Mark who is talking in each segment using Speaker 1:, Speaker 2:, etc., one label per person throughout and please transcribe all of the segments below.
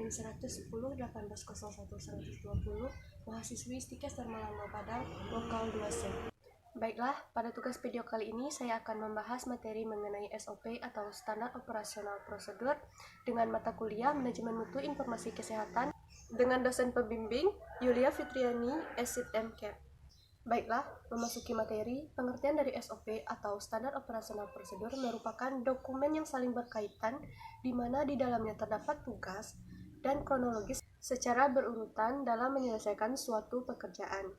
Speaker 1: Garing 110 1801 120 mahasiswi Stikes Dharma Padang Lokal 2C. Baiklah, pada tugas video kali ini saya akan membahas materi mengenai SOP atau Standar Operasional Prosedur dengan mata kuliah Manajemen Mutu Informasi Kesehatan dengan dosen pembimbing Yulia Fitriani, SIT MCAP. Baiklah, memasuki materi, pengertian dari SOP atau Standar Operasional Prosedur merupakan dokumen yang saling berkaitan di mana di dalamnya terdapat tugas dan kronologis secara berurutan dalam menyelesaikan suatu pekerjaan.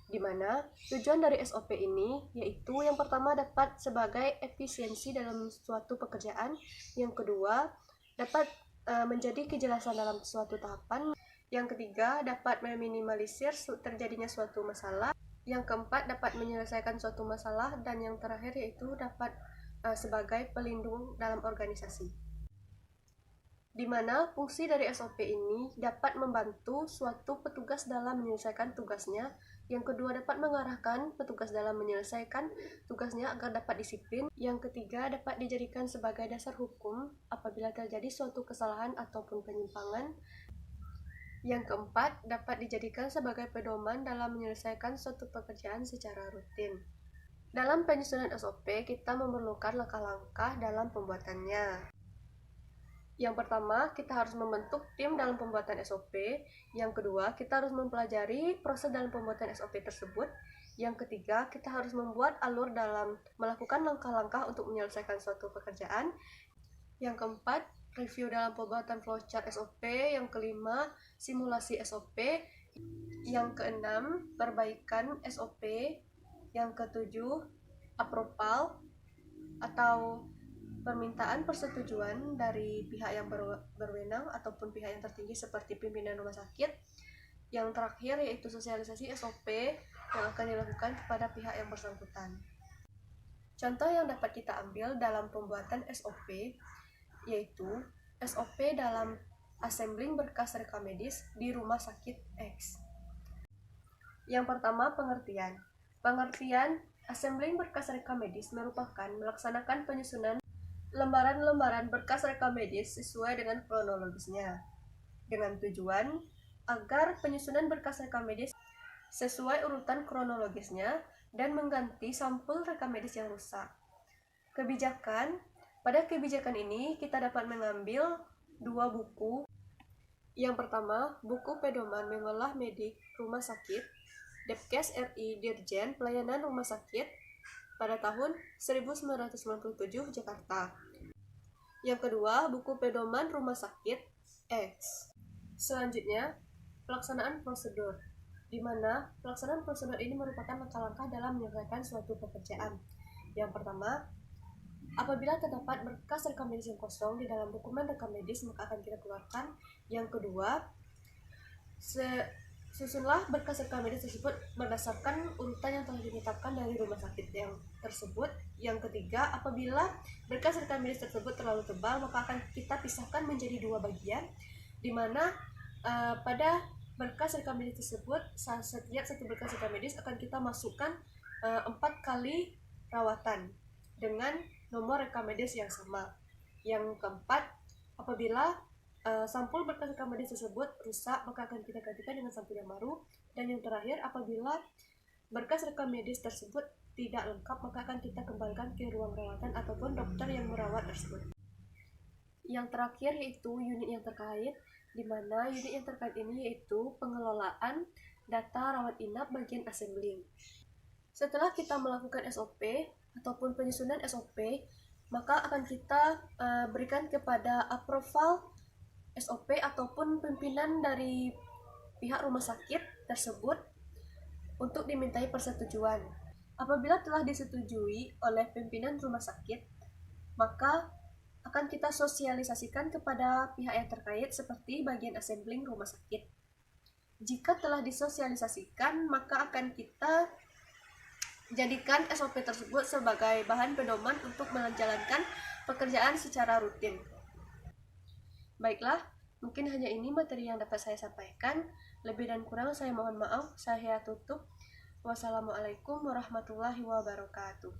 Speaker 1: Di mana tujuan dari SOP ini yaitu yang pertama dapat sebagai efisiensi dalam suatu pekerjaan, yang kedua dapat menjadi kejelasan dalam suatu tahapan, yang ketiga dapat meminimalisir terjadinya suatu masalah, yang keempat dapat menyelesaikan suatu masalah, dan yang terakhir yaitu dapat sebagai pelindung dalam organisasi. Di mana fungsi dari SOP ini dapat membantu suatu petugas dalam menyelesaikan tugasnya, yang kedua dapat mengarahkan petugas dalam menyelesaikan tugasnya agar dapat disiplin, yang ketiga dapat dijadikan sebagai dasar hukum apabila terjadi suatu kesalahan ataupun penyimpangan, yang keempat dapat dijadikan sebagai pedoman dalam menyelesaikan suatu pekerjaan secara rutin. Dalam penyusunan SOP kita memerlukan langkah-langkah dalam pembuatannya. Yang pertama, kita harus membentuk tim dalam pembuatan SOP. Yang kedua, kita harus mempelajari proses dalam pembuatan SOP tersebut. Yang ketiga, kita harus membuat alur dalam melakukan langkah-langkah untuk menyelesaikan suatu pekerjaan. Yang keempat, review dalam pembuatan flowchart SOP. Yang kelima, simulasi SOP. Yang keenam, perbaikan SOP. Yang ketujuh, approval atau permintaan persetujuan dari pihak yang berwenang ataupun pihak yang tertinggi seperti pimpinan rumah sakit. Yang terakhir yaitu sosialisasi SOP yang akan dilakukan kepada pihak yang bersangkutan. Contoh yang dapat kita ambil dalam pembuatan SOP yaitu SOP dalam assembling berkas rekam medis di rumah sakit X. Yang pertama, pengertian. Pengertian assembling berkas rekam medis merupakan melaksanakan penyusunan lembaran-lembaran berkas rekam medis sesuai dengan kronologisnya, dengan tujuan agar penyusunan berkas rekam medis sesuai urutan kronologisnya dan mengganti sampul rekam medis yang rusak. Kebijakan. Pada kebijakan ini kita dapat mengambil dua buku. Yang pertama, buku pedoman mengolah medik rumah sakit, Depkes RI Dirjen Pelayanan Rumah Sakit pada tahun 1997 Jakarta. Yang kedua, buku pedoman rumah sakit X. Selanjutnya, pelaksanaan prosedur, di mana pelaksanaan prosedur ini merupakan langkah-langkah dalam menyelesaikan suatu pekerjaan. Yang pertama, apabila terdapat berkas rekam medis yang kosong di dalam dokumen rekam medis, maka akan kita keluarkan. Yang kedua, susunlah berkas rekam medis tersebut berdasarkan urutan yang telah ditetapkan dari rumah sakit yang tersebut. Yang ketiga, apabila berkas rekam medis tersebut terlalu tebal, maka akan kita pisahkan menjadi dua bagian, di mana pada berkas rekam medis tersebut, setiap satu berkas rekam medis akan kita masukkan 4 kali rawatan dengan nomor rekam medis yang sama. Yang keempat, apabila sampul berkas rekam medis tersebut rusak, maka akan kita gantikan dengan sampul yang baru. Dan yang terakhir, apabila berkas rekam medis tersebut tidak lengkap, maka akan kita kembalikan ke ruang rawatan ataupun dokter yang merawat tersebut. Yang terakhir yaitu unit yang terkait, di mana unit yang terkait ini yaitu pengelolaan data rawat inap bagian assembling. Setelah kita melakukan SOP ataupun penyusunan SOP, maka akan kita berikan kepada approval SOP ataupun pimpinan dari pihak rumah sakit tersebut untuk dimintai persetujuan. Apabila telah disetujui oleh pimpinan rumah sakit, maka akan kita sosialisasikan kepada pihak yang terkait seperti bagian assembling rumah sakit. Jika telah disosialisasikan, maka akan kita jadikan SOP tersebut sebagai bahan pedoman untuk menjalankan pekerjaan secara rutin. Baiklah, mungkin hanya ini materi yang dapat saya sampaikan. Lebih dan kurang saya mohon maaf. Saya tutup. Wassalamualaikum warahmatullahi wabarakatuh.